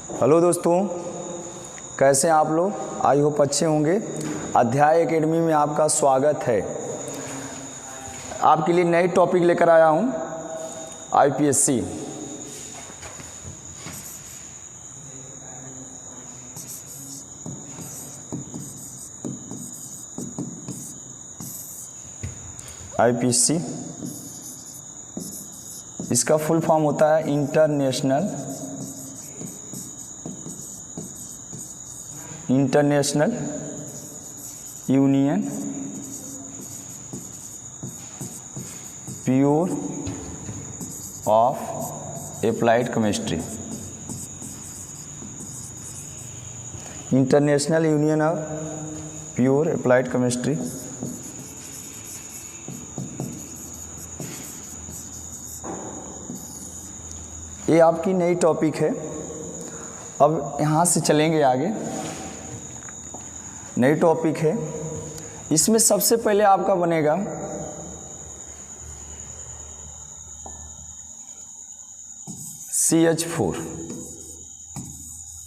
Hello दोस्तों, कैसे हैं आप लोग? आई होप अच्छे होंगे। अध्याय एकेडमी में आपका स्वागत है। आपके लिए नई टॉपिक लेकर आया हूं, आईपीएससी। आईपीएससी इसका फुल फॉर्म होता है international union pure of applied chemistry. International union of pure applied chemistry. ये आपकी नई टॉपिक है। अब यहाँ से चलेंगे आगे। नई टॉपिक है, इसमें सबसे पहले आपका बनेगा CH4।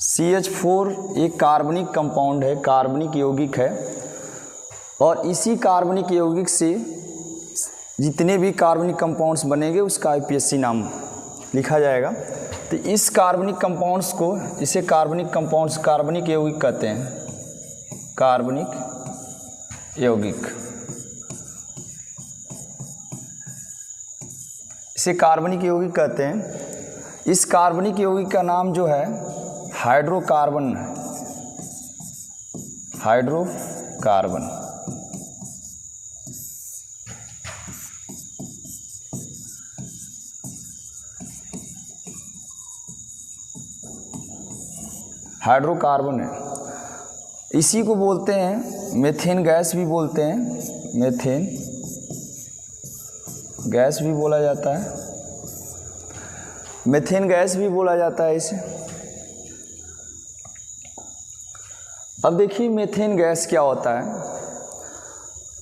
CH4 एक कार्बनिक कंपाउंड है, कार्बनिक यौगिक है, और इसी कार्बनिक यौगिक से जितने भी कार्बनिक कंपाउंड्स बनेंगे उसका आईपीएससी नाम लिखा जाएगा। तो इस कार्बनिक कंपाउंड्स को, इसे कार्बनिक कंपाउंड्स, कार्बनिक यौगिक कहते हैं। कार्बनिक यौगिक, इसे कार्बनिक यौगिक कहते हैं। इस कार्बनिक यौगिक का नाम जो है हाइड्रोकार्बन है। हाइड्रोकार्बन। हाइड्रोकार्बन है। इसी को बोलते हैं मीथेन गैस भी बोलते हैं। मीथेन गैस भी बोला जाता है। मीथेन गैस भी बोला जाता है इसे। अब देखिए मीथेन गैस क्या होता है।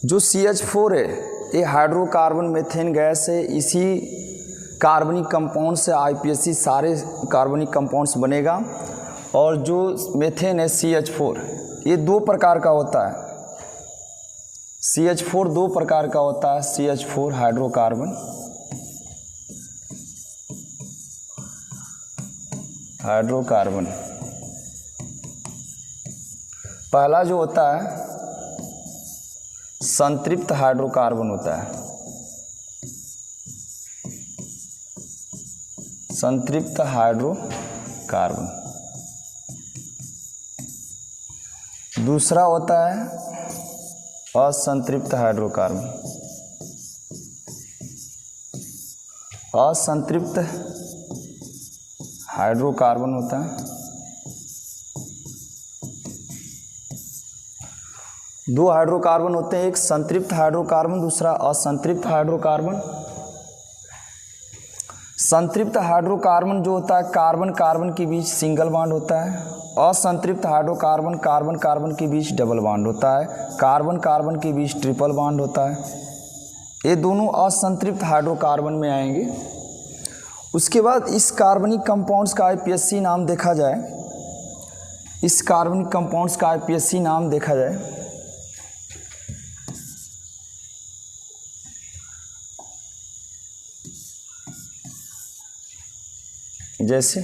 जो CH4 है ये हाइड्रोकार्बन मीथेन गैस है। इसी कार्बनिक कंपाउंड से आईपीएससी सारे कार्बनिक कंपाउंड्स बनेगा। और जो मीथेन है CH4, ये दो प्रकार का होता है। CH4 दो प्रकार का होता है। CH4 हाइड्रोकार्बन, पहला जो होता है संतृप्त हाइड्रोकार्बन होता है। संतृप्त हाइड्रोकार्बन। दूसरा होता है असंतृप्त हाइड्रोकार्बन। असंतृप्त हाइड्रोकार्बन होता है। दो हाइड्रोकार्बन होते हैं, एक संतृप्त हाइड्रोकार्बन, दूसरा असंतृप्त हाइड्रोकार्बन। संतृप्त हाइड्रोकार्बन जो होता है कार्बन कार्बन के बीच सिंगल बॉन्ड होता है। असंतृप्त हाइड्रोकार्बन कार्बन कार्बन के बीच डबल बॉन्ड होता है। कार्बन कार्बन के बीच ट्रिपल बॉन्ड होता है। ये दोनों असंतृप्त हाइड्रोकार्बन में आएंगे। उसके बाद इस कार्बनिक कंपाउंड्स का आईपीएससी नाम देखा जाए, इस कार्बनिक कंपाउंड्स का आईपीएससी नाम देखा जाए, जैसे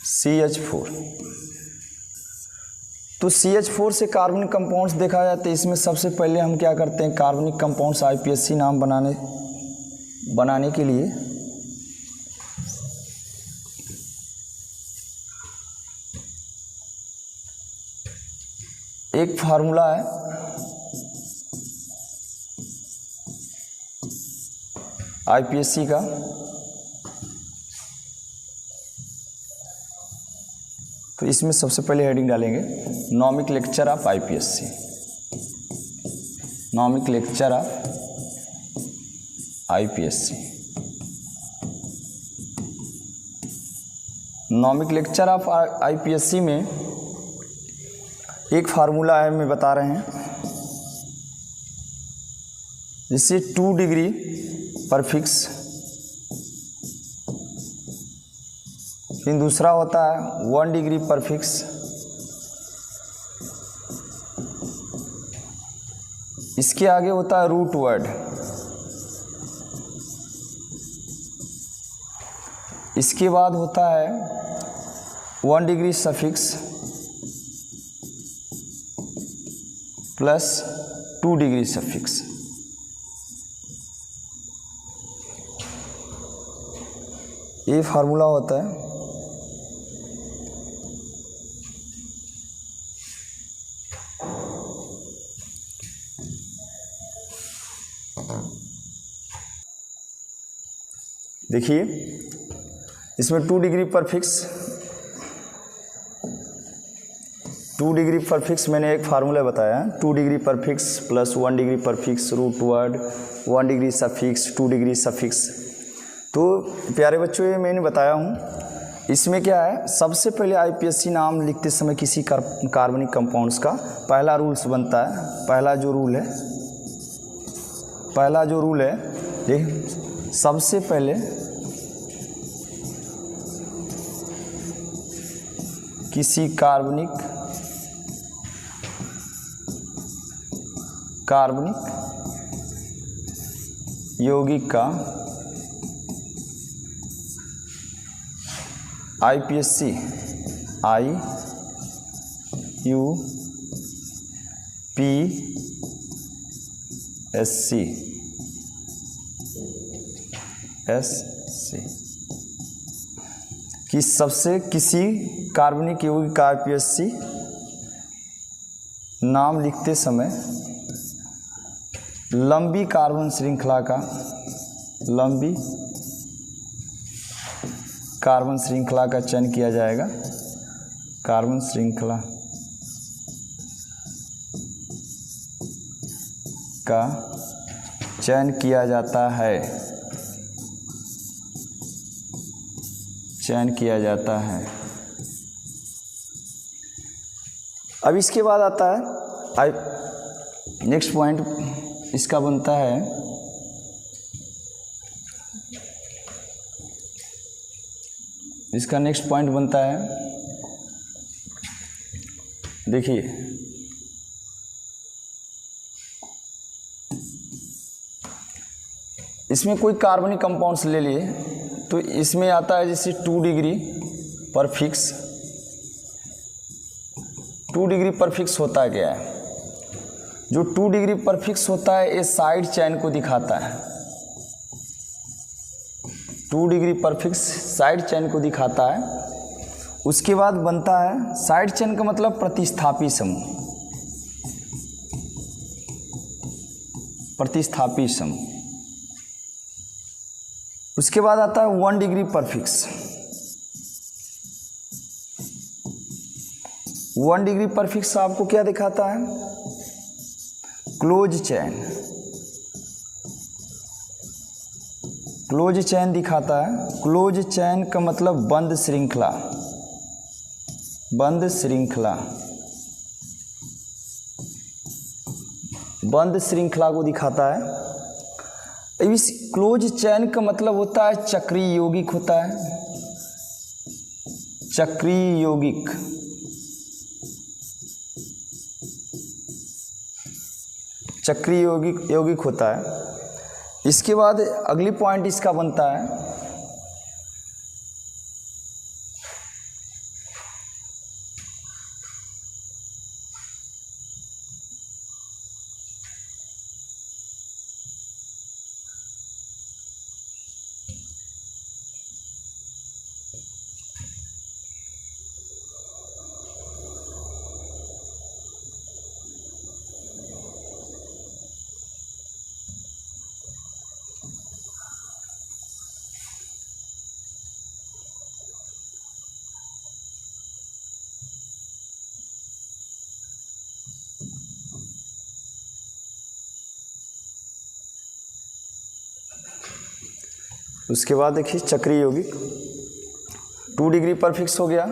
CH4। तो CH4 से कार्बनिक कंपाउंड्स देखा जाए तो इसमें सबसे पहले हम क्या करते हैं, कार्बनिक कंपाउंड्स आईपीएससी नाम बनाने के लिए एक फार्मूला है। आईपीएससी का तो इसमें सबसे पहले हेडिंग डालेंगे nomenclature of IPSC. Nomenclature of IPSC. Nomenclature of IPSC में एक फार्मूला है, मैं बता रहे हैं। जिससे 2 डिग्री परफिक्स फिर दूसरा होता है 1 डिग्री परफिक्स, इसके आगे होता है रूट वर्ड, इसके बाद होता है 1 degree suffix plus 2 degree suffix. ये फार्मूला होता है। देखिए इसमें 2 डिग्री परफिक्स, 2 डिग्री परफिक्स मैंने एक फार्मूला बताया, 2 degree prefix plus 1 degree prefix root word 1 degree suffix 2 degree suffix. तो प्यारे बच्चों ये मैंने बताया हूँ। इसमें क्या है, सबसे पहले आईपीएससी नाम लिखते समय किसी कार्बनिक कंपाउंड्स का पहला रूल्स बनता है, पहला जो रूल है देख, सबसे पहले किसी कार्बनिक यौगिक का आईपीएससी कि सबसे किसी कार्बनिक यौगिक का आईपीएससी नाम लिखते समय लंबी कार्बन श्रृंखला का चयन किया जाएगा। कार्बन श्रृंखला का चयन किया जाता है। अब इसके बाद आता है नेक्स्ट पॉइंट इसका बनता है, इसका नेक्स्ट पॉइंट बनता है, देखिए इसमें कोई कार्बनिक कंपाउंड्स ले लिए तो इसमें आता है जैसे 2 डिग्री परफिक्स। 2 डिग्री परफिक्स होता है क्या है, जो 2 डिग्री परफिक्स होता है ये साइड चेन को दिखाता है। 2 डिग्री परफिक्स साइड चेन को दिखाता है। उसके बाद बनता है साइड चेन का मतलब प्रतिस्थापी समूह। उसके बाद आता है 1 डिग्री परफिक्स। 1 डिग्री परफिक्स आपको क्या दिखाता है, क्लोज चेन दिखाता है। क्लोज चेन का मतलब बंद श्रृंखला को दिखाता है। इस क्लोज चेन का मतलब होता है चक्रीय यौगिक होता है, चक्रीय यौगिक होता है। इसके बाद अगली पॉइंट इसका बनता है उसके बाद देखिए चक्रीय यौगिक 2 डिग्री परफिक्स हो गया,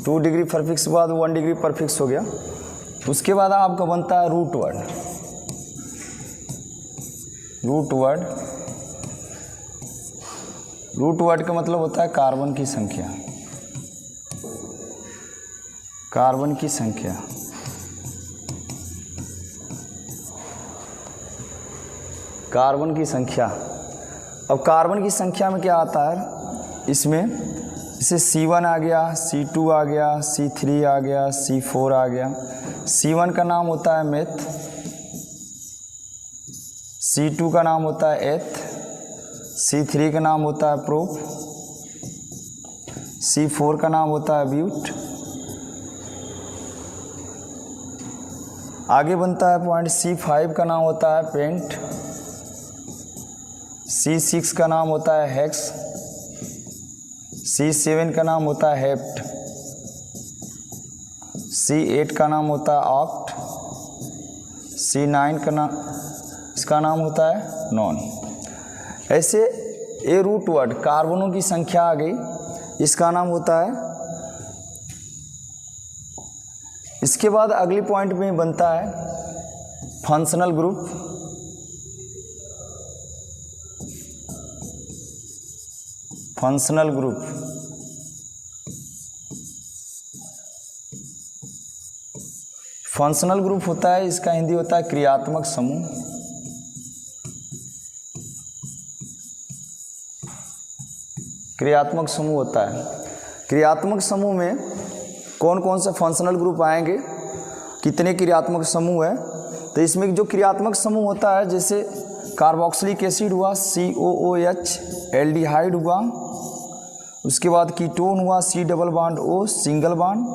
2 डिग्री परफिक्स के बाद 1 डिग्री परफिक्स हो गया। उसके बाद आपका बनता है रूट वर्ड रूट वर्ड का मतलब होता है कार्बन की संख्या, कार्बन की संख्या। कार्बन की संख्या, अब कार्बन की संख्या में क्या आता है इसमें, जैसे C1 आ गया, C2 आ गया, C3 आ गया, C4 आ गया। C1 का नाम होता है मेथ, C2 का नाम होता है एथ, C3 का नाम होता है प्रोप, C4 का नाम होता है ब्यूट। आगे बनता है पॉइंट C5 का नाम होता है पेंट, C6 का नाम होता है हेक्स, C7 का नाम होता है हेप्ट, C8 का नाम होता है ऑक्ट, C9 का नाम, इसका नाम होता है नॉन। ऐसे ए रूट वर्ड कार्बनों की संख्या आ गई, इसका नाम होता है। इसके बाद अगली पॉइंट में बनता है functional group. Functional group, functional group होता है, इसका हिंदी होता है क्रियात्मक समूह। क्रियात्मक समूह होता है। क्रियात्मक समूह में कौन कौन से फंक्शनल ग्रुप आएंगे, कितने क्रियात्मक समूह है, तो इसमें जो क्रियात्मक समूह होता है जैसे कार्बोक्सिलिक एसिड हुआ COOH, एल्डिहाइड हुआ, उसके बाद कीटोन हुआ C double bond O single bond,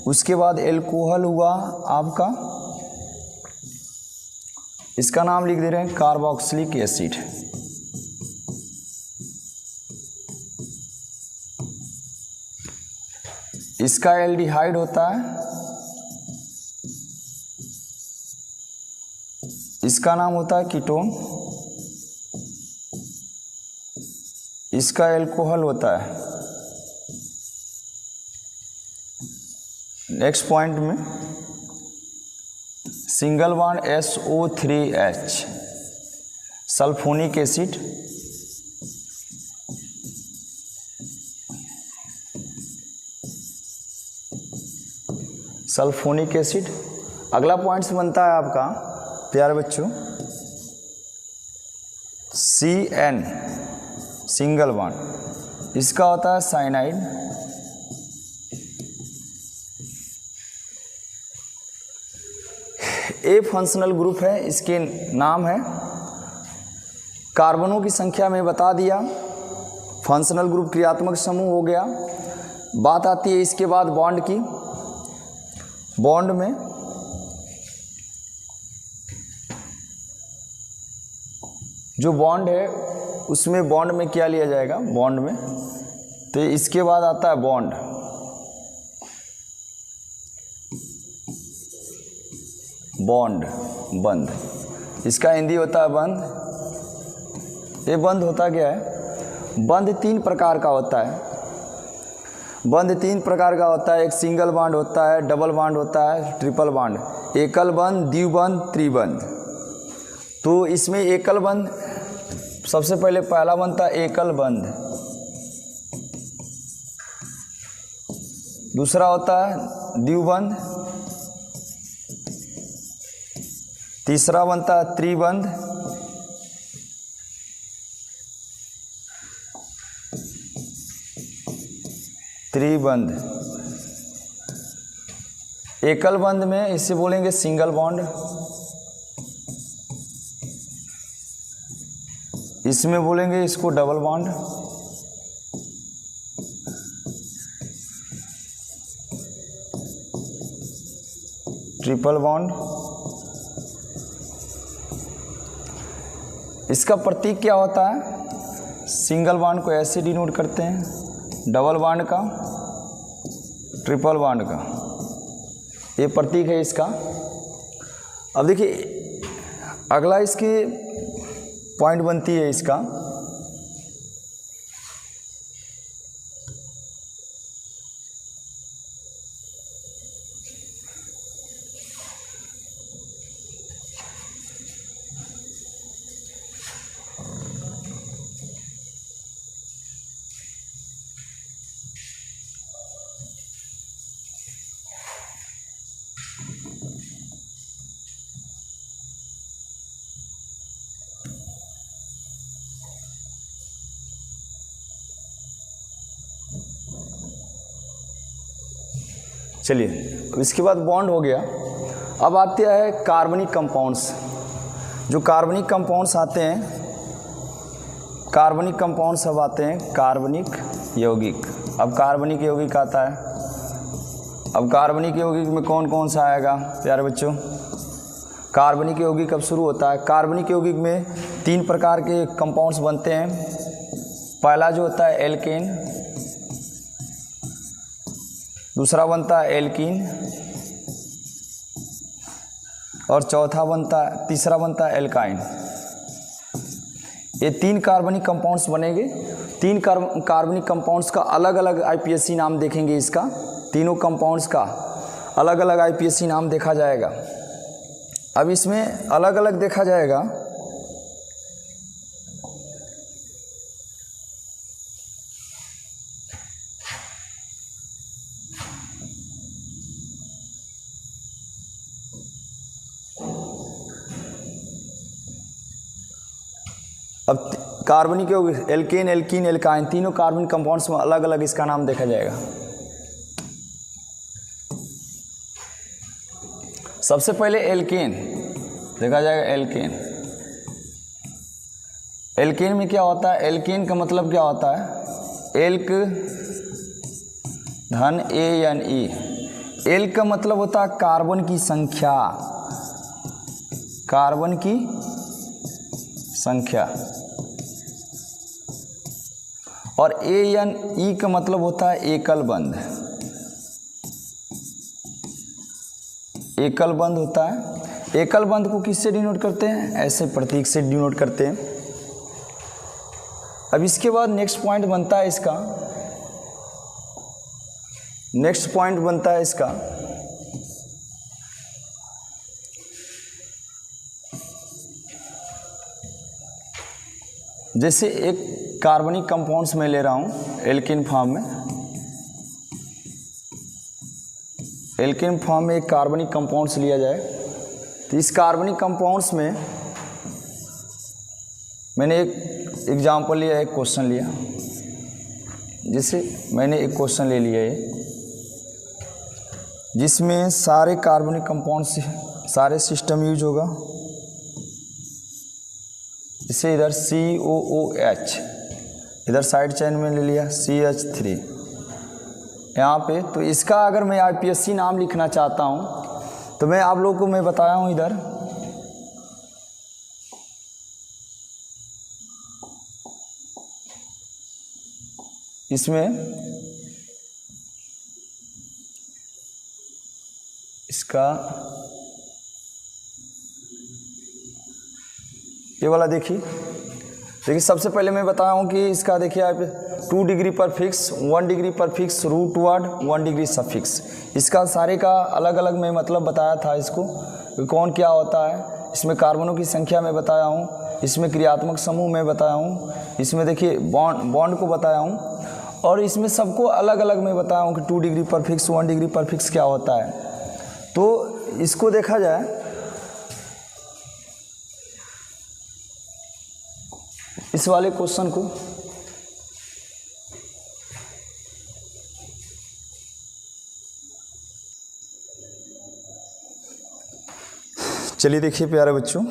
उसके बाद एल्कोहल हुआ आपका, इसका नाम लिख दे रहे हैं कार्बोक्सिलिक एसिड। इसका एल्डिहाइड होता है, इसका नाम होता है कीटोन, इसका एल्कोहल होता है। नेक्स्ट पॉइंट में single bond SO3H sulphonic acid, sulphonic acid. अगला पॉइंट से बनता है आपका प्यारे बच्चों CN सिंगल बॉन्ड, इसका होता है साइनाइड। ए फंक्शनल ग्रुप है, इसके नाम है, कार्बनों की संख्या में बता दिया, फंक्शनल ग्रुप क्रियात्मक समूह हो गया। बात आती है इसके बाद बॉन्ड की। बॉन्ड में जो बॉन्ड है उसमें बॉन्ड में क्या लिया जाएगा, बॉन्ड में, तो इसके बाद आता है बॉन्ड। बॉन्ड बंध, इसका हिंदी होता है बंध। ये बंध होता क्या है, बंध तीन प्रकार का होता है। बंध तीन प्रकार का होता है, एक सिंगल बॉन्ड होता है, डबल बॉन्ड होता है, ट्रिपल बॉन्ड, एकल बंध, द्विबंध, त्रिबंध। तो इसमें एकल बंध सबसे पहले पहला बनता है एकल बंध, दूसरा होता है द्विबंध, तीसरा बनता है त्रिबंध, त्रिबंध। एकल बंध में इसे बोलेंगे सिंगल बॉन्ड, इसमें बोलेंगे इसको डबल बॉन्ड, ट्रिपल बॉन्ड। इसका प्रतीक क्या होता है, सिंगल बॉन्ड को ऐसे डिनोट करते हैं, डबल बॉन्ड का, ट्रिपल बॉन्ड का, ये प्रतीक है इसका। अब देखिए अगला इसकी पॉइंट बनती है इसका, चलिए, इसके बाद बॉन्ड हो गया। अब आते हैं कार्बनिक कंपाउंड्स। जो कार्बनिक कंपाउंड्स आते हैं, कार्बनिक कंपाउंड्स अब आते हैं कार्बनिक यौगिक। अब कार्बनिक यौगिक आता है। अब कार्बनिक यौगिक में कौन कौन सा आएगा प्यारे बच्चों? कार्बनिक यौगिक अब शुरू होता है। कार्बनिक यौगिक में 3 प्रकार के कंपाउंड्स बनते हैं। पहला जो होता है एल्केन, दूसरा बनता है एल्कीन, और तीसरा बनता है एल्काइन। ये 3 कार्बनिक कंपाउंड्स बनेंगे। 3 कार्बनिक कंपाउंड्स का अलग अलग आईपीएससी नाम देखेंगे। इसका तीनों कंपाउंड्स का अलग अलग आईपीएससी नाम देखा जाएगा। अब इसमें अलग अलग देखा जाएगा। अब कार्बनिक यौगिक एल्केन, एल्कीन, एल्काइन, तीनों कार्बनिक कंपाउंड्स में अलग अलग इसका नाम देखा जाएगा। सबसे पहले एल्केन देखा जाएगा। एल्केन में क्या होता है? एल्केन का मतलब क्या होता है? एल्क धन ANE। एल्क का मतलब होता है कार्बन की संख्या, कार्बन की संख्या। और ANE का मतलब होता है एकल बंध, एकल बंध होता है। एकल बंध को किससे डिनोट करते हैं? ऐसे प्रतीक से डिनोट करते हैं। अब इसके बाद नेक्स्ट पॉइंट बनता है इसका, जैसे एक कार्बनिक कंपाउंड्स में ले रहा हूं एल्केन फॉर्म में। एल्केन फॉर्म में एक कार्बनिक कंपाउंड्स लिया जाए तो इस कार्बनिक कंपाउंड्स में मैंने एक एग्जाम्पल लिया, एक क्वेश्चन लिया। जैसे मैंने एक क्वेश्चन ले लिया है जिसमें सारे कार्बनिक कंपाउंड्स, सारे सिस्टम यूज होगा। इसे इधर COOH, इधर साइड चेन में ले लिया CH3 यहाँ पे। तो इसका अगर मैं आईपीएससी नाम लिखना चाहता हूँ तो मैं आप लोगों को मैं बताया हूँ इधर इसमें इसका ये वाला देखिए सबसे पहले मैं बताया हूँ कि इसका देखिए आप 2 degree prefix, 1 degree prefix, root word, 1 degree suffix. इसका सारे का अलग अलग मैं मतलब बताया था इसको कौन क्या होता है। इसमें कार्बनों की संख्या मैं बताया हूँ, इसमें क्रियात्मक समूह मैं बताया हूँ, इसमें देखिए बॉन्ड को बताया हूँ, और इसमें सबको अलग अलग मैं बताया हूँ कि 2 डिग्री पर फिक्स, 1 डिग्री पर फिक्स क्या होता है। तो इसको देखा जाए, इस वाले क्वेश्चन को चलिए देखिए प्यारे बच्चों,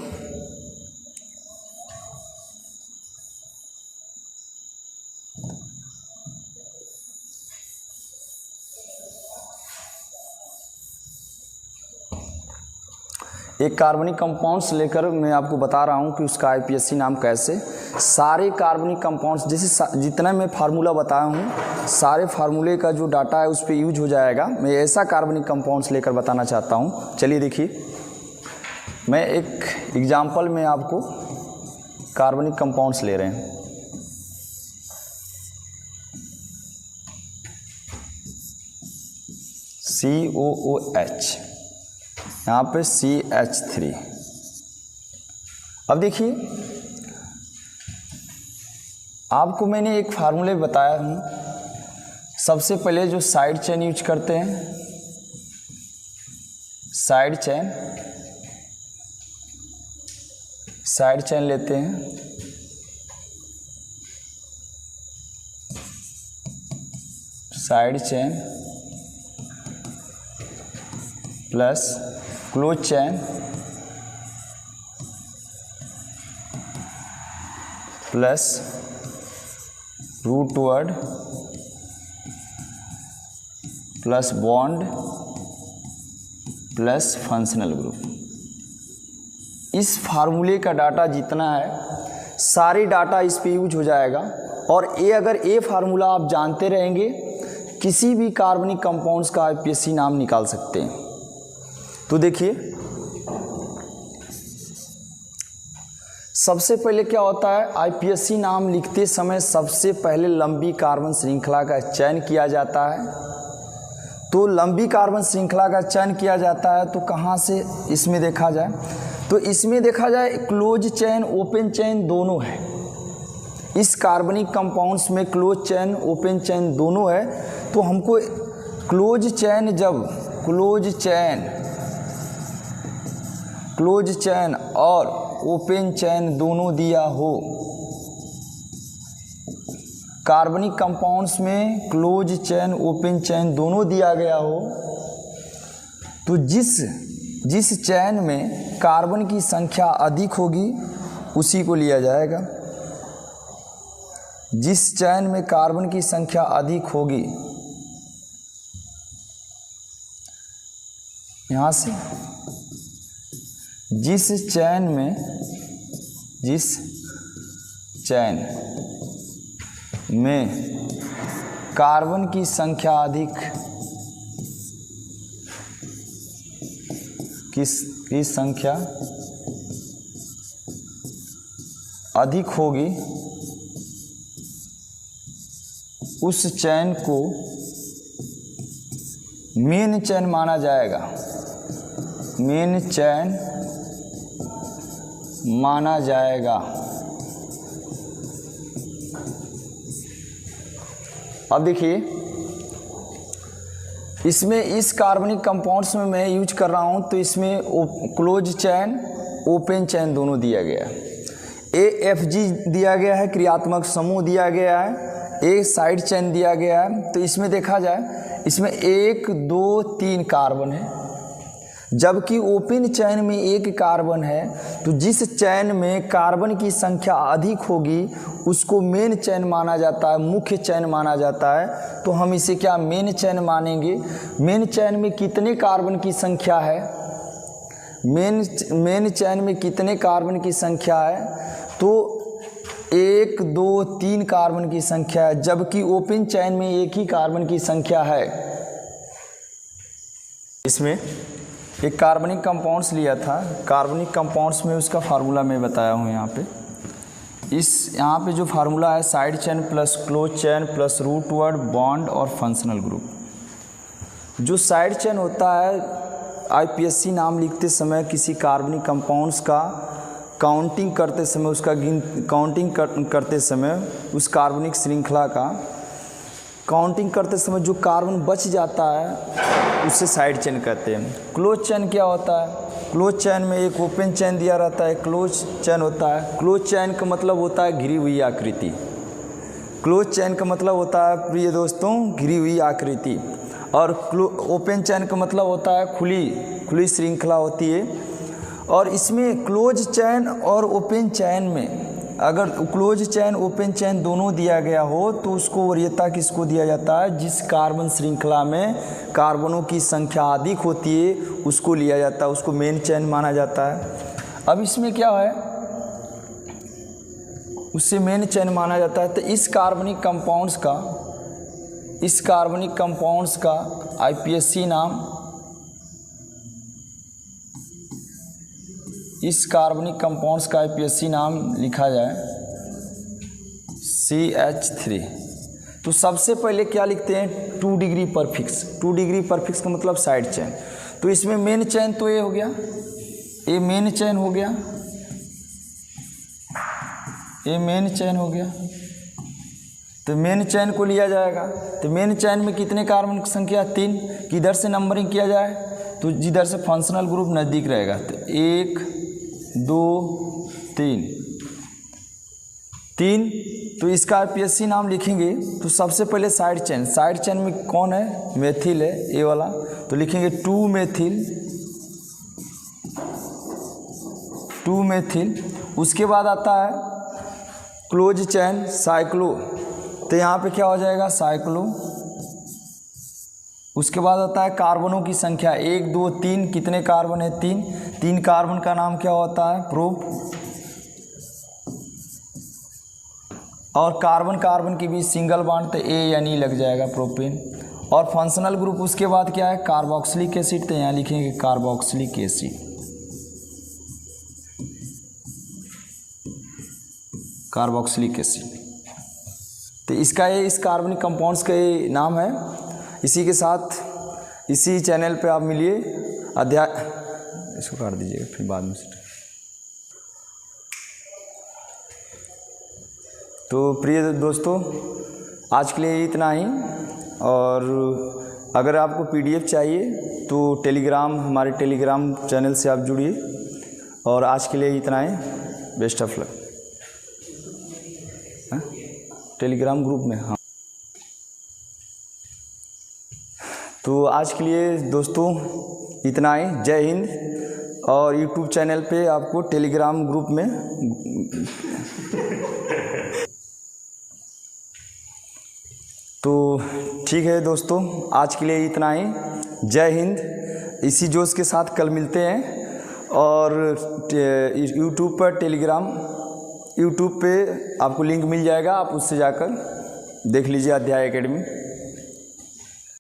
एक कार्बनिक कंपाउंड्स लेकर मैं आपको बता रहा हूँ कि उसका आईपीएससी नाम कैसे। सारे कार्बनिक कंपाउंड्स जैसे जितना मैं फार्मूला बताया हूँ सारे फार्मूले का जो डाटा है उस पर यूज हो जाएगा। मैं ऐसा कार्बनिक कंपाउंड्स लेकर बताना चाहता हूँ। चलिए देखिए, मैं एक एग्जाम्पल में आपको कार्बनिक कंपाउंड्स ले रहे हैं। COOH, यहाँ पे CH3। अब देखिए आपको मैंने एक फार्मूले बताया हूँ। सबसे पहले जो साइड चेन यूज करते हैं, साइड चेन लेते हैं, side chain plus close chain plus root word plus bond plus functional group. इस फार्मूले का डाटा जितना है सारी डाटा इस पे यूज हो जाएगा। और अगर ये फार्मूला आप जानते रहेंगे किसी भी कार्बनिक कंपाउंड्स का आईपीएससी नाम निकाल सकते हैं। तो देखिए सबसे पहले क्या होता है, आईपीएससी नाम लिखते समय सबसे पहले लंबी कार्बन श्रृंखला का चयन किया जाता है। तो लंबी कार्बन श्रृंखला का चयन किया जाता है तो कहाँ से इसमें देखा जाए, तो इसमें देखा जाए क्लोज चैन ओपन चैन दोनों है। इस कार्बनिक कंपाउंड्स में क्लोज चैन ओपन चैन दोनों है। तो हमको क्लोज चैन जब क्लोज चैन और ओपन चैन दोनों दिया हो, कार्बनिक कंपाउंड्स में क्लोज चैन ओपन चैन दोनों दिया गया हो, तो जिस चैन में कार्बन की संख्या अधिक होगी उसी को लिया जाएगा। जिस चैन में कार्बन की संख्या अधिक होगी, यहाँ से जिस चैन में कार्बन की संख्या अधिक की संख्या अधिक होगी उस चैन को मेन चैन माना जाएगा। मेन चैन माना जाएगा। अब देखिए इसमें इस कार्बनिक कंपाउंड्स में मैं यूज कर रहा हूं तो इसमें क्लोज चैन ओपन चैन दोनों दिया गया है। AFG दिया गया है, क्रियात्मक समूह दिया गया है, एक साइड चैन दिया गया है। तो इसमें देखा जाए इसमें 1 2 3 कार्बन है, जबकि ओपन चैन में 1 कार्बन है। तो जिस चैन में कार्बन की संख्या अधिक होगी उसको मेन चैन माना जाता है, मुख्य चैन माना जाता है। तो हम इसे क्या मेन चैन मानेंगे। मेन चैन में कितने कार्बन की संख्या है, मेन चैन में कितने कार्बन की संख्या है, तो 1 2 3 कार्बन की संख्या है, जबकि ओपन चैन में 1 ही कार्बन की संख्या है। इसमें एक कार्बनिक कंपाउंड्स लिया था, कार्बनिक कंपाउंड्स में उसका फार्मूला मैं बताया हूँ यहाँ पे। यहाँ पे जो फार्मूला है side chain plus close chain plus root word bond और फंक्शनल ग्रुप। जो साइड चैन होता है आईपीएससी नाम लिखते समय किसी कार्बनिक कंपाउंड्स का काउंटिंग करते समय करते समय उस कार्बनिक श्रृंखला का काउंटिंग करते समय जो कार्बन बच जाता है उसे साइड चेन कहते हैं। क्लोज चेन क्या होता है, क्लोज चेन में एक ओपन चेन दिया रहता है, क्लोज चेन होता है। क्लोज चेन का मतलब होता है घिरी हुई आकृति। क्लोज चेन का मतलब होता है प्रिय दोस्तों घिरी हुई आकृति, और ओपन चेन का मतलब होता है खुली श्रृंखला होती है। और इसमें क्लोज चैन और ओपन चैन में अगर क्लोज चैन ओपन चैन दोनों दिया गया हो तो उसको वरीयता किसको दिया जाता है, जिस कार्बन श्रृंखला में कार्बनों की संख्या अधिक होती है उसको लिया जाता है, उसको मेन चैन माना जाता है। अब इसमें क्या है, उससे मेन चैन माना जाता है। तो इस कार्बनिक कंपाउंड्स का आईपीएससी नाम, इस कार्बनिक कंपाउंड्स का आईपीएससी नाम लिखा जाए CH3। तो सबसे पहले क्या लिखते हैं 2 डिग्री परफिक्स। 2 डिग्री परफिक्स का मतलब साइड चैन। तो इसमें मेन चैन तो ये हो गया, ये मेन चैन हो गया, ये मेन चैन हो गया। तो मेन चैन को लिया जाएगा। तो मेन चैन में कितने कार्बन की संख्या 3। किधर से नंबरिंग किया जाए, तो जिधर से फंक्शनल ग्रुप नज़दीक रहेगा। तो 1 2 3। तो इसका आईपीएससी नाम लिखेंगे तो सबसे पहले साइड चैन में कौन है, मेथिल है, ये वाला। तो लिखेंगे 2 मेथिल 2 मेथिल। उसके बाद आता है क्लोज चैन साइक्लो, तो यहाँ पे क्या हो जाएगा साइक्लो। उसके बाद आता है कार्बनों की संख्या 1 2 3, कितने कार्बन है 3, 3 कार्बन का नाम क्या होता है प्रोप। और कार्बन कार्बन के बीच सिंगल बॉन्ड तो ए यानी लग जाएगा प्रोपेन। और फंक्शनल ग्रुप उसके बाद क्या है कार्बोक्सिलिक एसिड, तो यहाँ लिखेंगे कार्बोक्सिलिक एसिड। कार्बोक्सिलिक एसिड, तो इसका ये इस कार्बनिक कंपाउंड्स का ये नाम है। इसी के साथ इसी चैनल पे आप मिलिए अध्याय, इसको काट दीजिएगा फिर बाद में। तो प्रिय दोस्तों, आज के लिए इतना ही। और अगर आपको पीडीएफ चाहिए तो टेलीग्राम, हमारे टेलीग्राम चैनल से आप जुड़िए। और आज के लिए इतना ही, best of luck. Telegram group में, हाँ। तो आज के लिए दोस्तों इतना ही। जय हिंद। और यूट्यूब चैनल पे आपको टेलीग्राम ग्रुप में तो ठीक है दोस्तों, आज के लिए इतना ही। जय हिंद। इसी जोश के साथ कल मिलते हैं। और यूट्यूब पर यूट्यूब पे आपको लिंक मिल जाएगा, आप उससे जाकर देख लीजिए अध्याय एकेडमी।